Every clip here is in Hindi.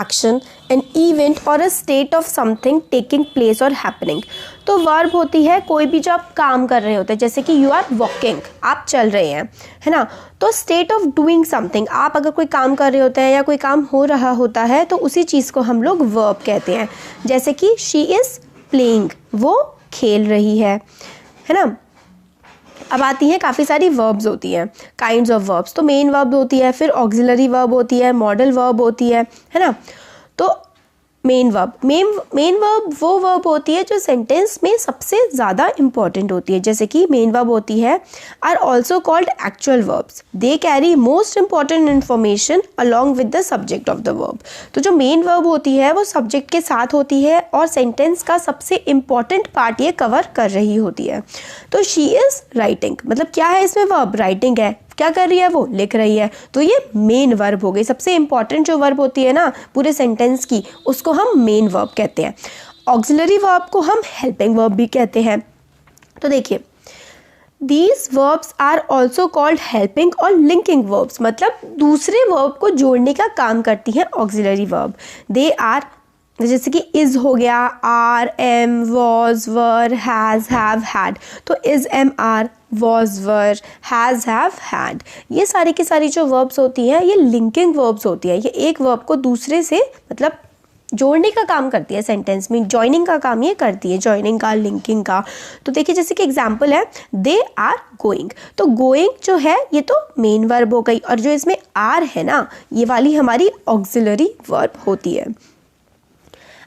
एक्शन, एन इवेंट और a state of something taking place और हैपनिंग। तो वर्ब होती है कोई भी जो आप काम कर रहे होते हैं, जैसे कि यू आर वॉकिंग, आप चल रहे हैं, है ना। तो स्टेट ऑफ डूइंग समथिंग, आप अगर कोई काम कर रहे होते हैं या कोई काम हो रहा होता है तो उसी चीज़ को हम लोग वर्ब कहते हैं। जैसे कि शी इज़ प्लेइंग, वो खेल रही है ना। अब आती हैं काफ़ी सारी वर्ब्स होती हैं, काइंड्स ऑफ वर्ब्स। तो मेन वर्ब होती है, फिर ऑक्सिलरी वर्ब होती है, मॉडल वर्ब होती है ना। तो मेन वर्ब वो वर्ब होती है जो सेंटेंस में सबसे ज़्यादा इंपॉर्टेंट होती है। जैसे कि मेन वर्ब होती है are also called actual verbs, they carry most important information along with the subject of the verb. तो जो मेन वर्ब होती है वो सब्जेक्ट के साथ होती है और सेंटेंस का सबसे इंपॉर्टेंट पार्ट ये कवर कर रही होती है। तो शी इज़ राइटिंग, मतलब क्या है इसमें वर्ब, राइटिंग है। क्या कर रही है वो, लिख रही है। तो ये मेन वर्ब हो गई, सबसे इंपॉर्टेंट जो वर्ब होती है ना पूरे सेंटेंस की, उसको हम मेन वर्ब कहते हैं। ऑक्सिलरी वर्ब को हम हेल्पिंग वर्ब भी कहते हैं। तो देखिए, these verbs are also called helping और लिंकिंग वर्ब्स, मतलब दूसरे वर्ब को जोड़ने का काम करती हैं ऑक्सिलरी वर्ब। दे आर, जैसे कि इज़ हो गया, are, am, was, were, has, have, had. तो is, am, are, was, were, has, have, had, ये सारी की सारी जो वर्ब्स होती हैं ये लिंकिंग वर्ब्स होती है। ये एक वर्ब को दूसरे से मतलब जोड़ने का काम करती है, सेंटेंस में जॉइनिंग का काम ये करती है, जॉइनिंग का, लिंकिंग का। तो देखिए, जैसे कि एग्जांपल है दे आर गोइंग। तो गोइंग जो है ये तो मेन वर्ब हो गई, और जो इसमें आर है ना, ये वाली हमारी ऑक्सिलरी वर्ब होती है।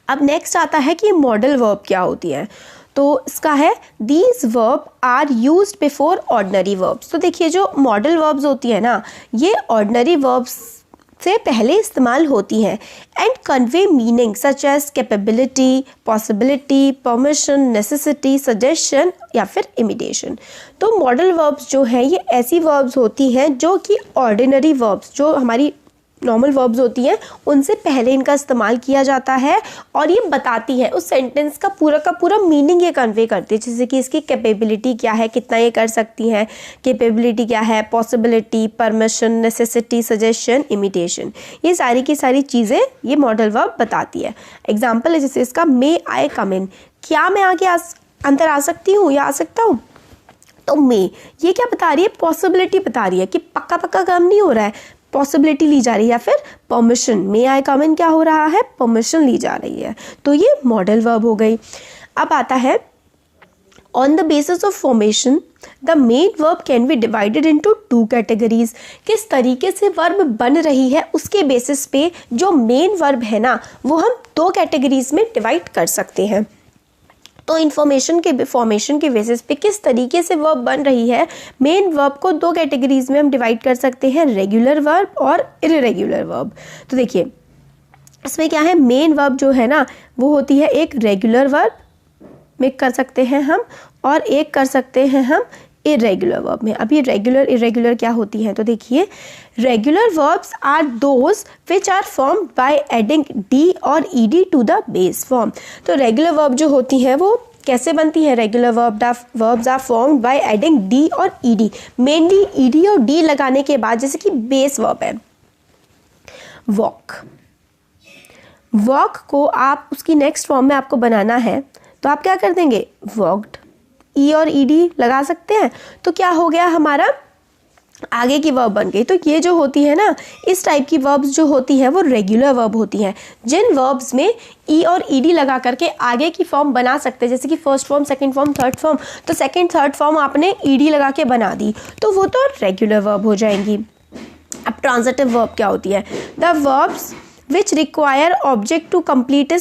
अब नेक्स्ट आता है कि मॉडल वर्ब क्या होती है। तो इसका है these verb are used before ordinary verbs. तो देखिए, जो मॉडल वर्ब्स होती है ना, ये ऑर्डिनरी वर्ब्स से पहले इस्तेमाल होती हैं and convey meaning such as capability, possibility, permission, necessity, suggestion या फिर इमिटेशन। तो मॉडल वर्ब्स जो है ये ऐसी वर्ब्स होती हैं जो कि ऑर्डिनरी वर्ब्स, जो हमारी नॉर्मल वर्ब्स होती हैं, उनसे पहले इनका इस्तेमाल किया जाता है और ये बताती है उस सेंटेंस का पूरा मीनिंग ये कन्वे करती है। जैसे कि इसकी कैपेबिलिटी क्या है, कितना ये कर सकती हैं, कैपेबिलिटी क्या है, possibility, permission, necessity, suggestion, imitation, ये सारी की सारी चीज़ें ये मॉडल वर्ब बताती है। एग्जाम्पल है जैसे इसका मे आई कम इन, क्या मैं आगे अंदर आ सकती हूँ या आ सकता हूँ। तो मे ये क्या बता रही है, पॉसिबिलिटी बता रही है कि पक्का काम नहीं हो रहा है, पॉसिबिलिटी ली जा रही है। या फिर परमिशन, मे आई कम इन क्या हो रहा है, परमिशन ली जा रही है। तो ये मॉडल वर्ब हो गई। अब आता है on the basis of formation the main verb can be divided into two categories. किस तरीके से वर्ब बन रही है उसके बेसिस पे जो मेन वर्ब है ना वो हम दो कैटेगरीज में डिवाइड कर सकते हैं। तो फॉर्मेशन के बेसिस पे किस तरीके से वर्ब बन रही है, मेन वर्ब को दो कैटेगरीज में हम डिवाइड कर सकते हैं, रेगुलर वर्ब और इर्रेगुलर वर्ब। तो देखिए, इसमें क्या है, मेन वर्ब जो है ना वो होती है एक रेगुलर वर्ब में कर सकते हैं हम, और एक कर सकते हैं हम इरेगुलर वर्ब में। अब ये रेगुलर इरेगुलर क्या होती है, तो देखिए, regular verbs are those which are formed by adding D और ED to the base form. तो रेगुलर वर्ब जो होती है वो कैसे बनती है, regular verbs are formed by adding D और ईडी, मेनली ईडी और डी लगाने के बाद, जैसे कि बेस वर्ब है वॉक को आप उसकी नेक्स्ट फॉर्म में आपको बनाना है, तो आप क्या कर देंगे, वॉक्ड, ई और ईडी लगा सकते हैं। तो क्या हो गया, हमारा आगे की वर्ब बन गई। तो ये जो होती है ना, इस टाइप की वर्ब्स जो होती हैं वो रेगुलर वर्ब होती हैं, जिन वर्ब्स में ई और ईडी लगा करके आगे की फॉर्म बना सकते हैं, जैसे कि first form, second form, third form. तो सेकंड थर्ड फॉर्म आपने ईडी लगा के बना दी तो वो तो रेगुलर वर्ब हो जाएंगी। अब ट्रांजिटिव वर्ब क्या होती है, the verbs which require object to complete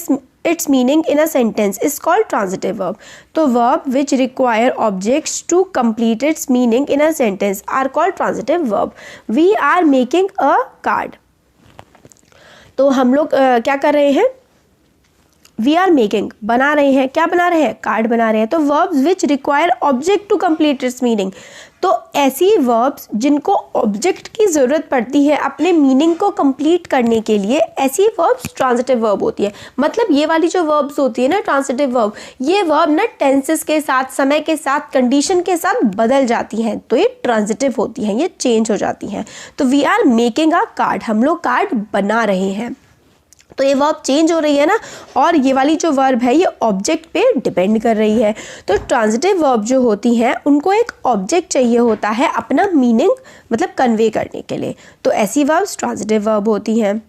its meaning in a sentence is called transitive verb. तो verb which require objects to complete its meaning in a sentence are called transitive verb. We are making a card. तो हम लोग क्या कर रहे हैं, वी आर मेकिंग, बना रहे हैं, क्या बना रहे हैं, कार्ड बना रहे हैं। तो verbs which require object to complete its meaning, तो ऐसी वर्ब्स जिनको ऑब्जेक्ट की ज़रूरत पड़ती है अपने मीनिंग को कंप्लीट करने के लिए, ऐसी वर्ब्स ट्रांजिटिव वर्ब होती है। मतलब ये वाली जो वर्ब्स होती है ना ट्रांजिटिव वर्ब, ये वर्ब ना टेंसेस के साथ, समय के साथ, कंडीशन के साथ बदल जाती हैं, तो ये ट्रांजिटिव होती हैं, ये चेंज हो जाती हैं। तो we are making a card, हम लोग कार्ड बना रहे हैं। तो ये वर्ब चेंज हो रही है ना, और ये वाली जो वर्ब है ये ऑब्जेक्ट पे डिपेंड कर रही है। तो ट्रांजिटिव वर्ब जो होती हैं उनको एक ऑब्जेक्ट चाहिए होता है अपना मीनिंग मतलब कन्वे करने के लिए, तो ऐसी वर्ब्स ट्रांजिटिव वर्ब होती हैं।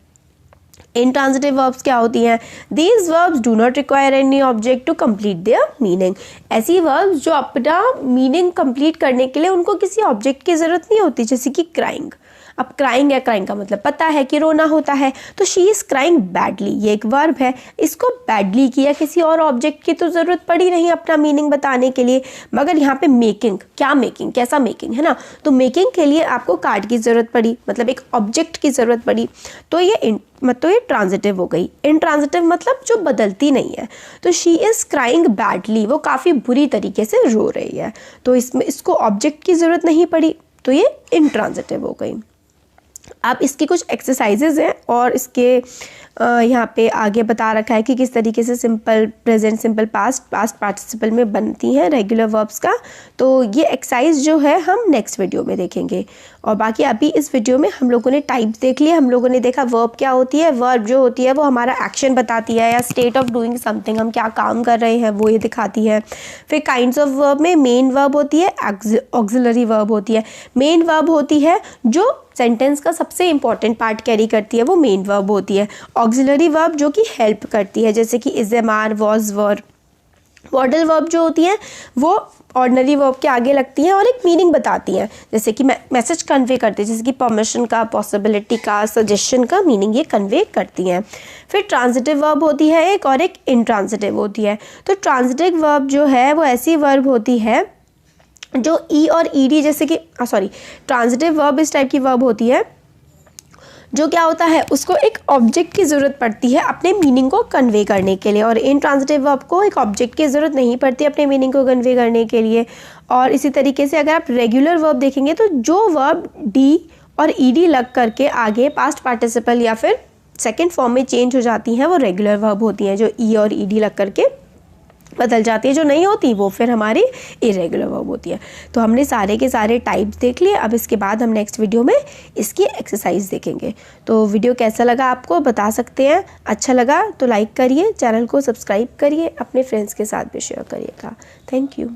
इंट्रांजिटिव वर्ब्स क्या होती हैं? These verbs do not require any object to complete their meaning. ऐसी वर्ब्स जो अपना मीनिंग कंप्लीट करने के लिए उनको किसी ऑब्जेक्ट की ज़रूरत नहीं होती, जैसे कि क्राइंग। अब क्राइंग है, क्राइंग का मतलब पता है कि रोना होता है, तो शी इज़ क्राइंग बैडली, ये एक वर्ब है, इसको बैडली किया, किसी और ऑब्जेक्ट की तो ज़रूरत पड़ी नहीं अपना मीनिंग बताने के लिए। मगर यहाँ पे मेकिंग, क्या मेकिंग, कैसा मेकिंग है ना, तो मेकिंग के लिए आपको कार्ड की ज़रूरत पड़ी, मतलब एक ऑब्जेक्ट की ज़रूरत पड़ी, तो ये ट्रांजिटिव हो गई। इनट्रांजिटिव मतलब जो बदलती नहीं है, तो शी इज़ क्राइंग बैडली, वो काफ़ी बुरी तरीके से रो रही है, तो इसमें इसको ऑब्जेक्ट की ज़रूरत नहीं पड़ी, तो ये इनट्रांजिटिव हो गई। अब इसकी कुछ एक्सरसाइजेज हैं और इसके यहाँ पे आगे बता रखा है कि किस तरीके से simple present, simple past, past participle में बनती हैं रेगुलर वर्ब्स का। तो ये एक्सरसाइज जो है हम नेक्स्ट वीडियो में देखेंगे। और बाकी अभी इस वीडियो में हम लोगों ने टाइप्स देख लिए, हम लोगों ने देखा वर्ब क्या होती है। वर्ब जो होती है वो हमारा एक्शन बताती है या स्टेट ऑफ डूइंग समथिंग, हम क्या काम कर रहे हैं वो ये दिखाती है। फिर काइंड्स ऑफ वर्ब में मेन वर्ब होती है, ऑक्सिलरी वर्ब होती है। मेन वर्ब होती है जो सेंटेंस का सबसे इंपॉर्टेंट पार्ट कैरी करती है, वो मेन वर्ब होती है। ऑक्सिलरी वर्ब जो कि हेल्प करती है, जैसे कि is, am, are, was, were. Modal verb जो होती हैं वो ऑर्डिनरी वर्ब के आगे लगती हैं और एक मीनिंग बताती हैं, जैसे कि मैसेज कन्वे करती है, जैसे कि परमिशन का, पॉसिबिलिटी का, सजेशन का मीनिंग ये कन्वे करती हैं। फिर ट्रांजिटिव वर्ब होती है एक, और एक इनट्रांजिटिव होती है। तो ट्रांजिटिव वर्ब जो है वो ऐसी वर्ब होती है जो ई और ईडी, जैसे कि ट्रांजिटिव वर्ब इस टाइप की वर्ब होती है जो क्या होता है, उसको एक ऑब्जेक्ट की ज़रूरत पड़ती है अपने मीनिंग को कन्वे करने के लिए, और इनट्रांजिटिव वर्ब को एक ऑब्जेक्ट की ज़रूरत नहीं पड़ती अपने मीनिंग को कन्वे करने के लिए। और इसी तरीके से अगर आप रेगुलर वर्ब देखेंगे तो जो वर्ब डी और ईडी लग करके आगे पास्ट पार्टिसिपल या फिर सेकेंड फॉर्म में चेंज हो जाती हैं वो रेगुलर वर्ब होती हैं, जो ई और ईडी लग करके बदल जाती है। जो नहीं होती वो फिर हमारी इरेगुलर वर्ब होती है। तो हमने सारे के सारे टाइप्स देख लिए। अब इसके बाद हम नेक्स्ट वीडियो में इसकी एक्सरसाइज देखेंगे। तो वीडियो कैसा लगा आपको बता सकते हैं, अच्छा लगा तो लाइक करिए, चैनल को सब्सक्राइब करिए, अपने फ्रेंड्स के साथ भी शेयर करिएगा। Thank you.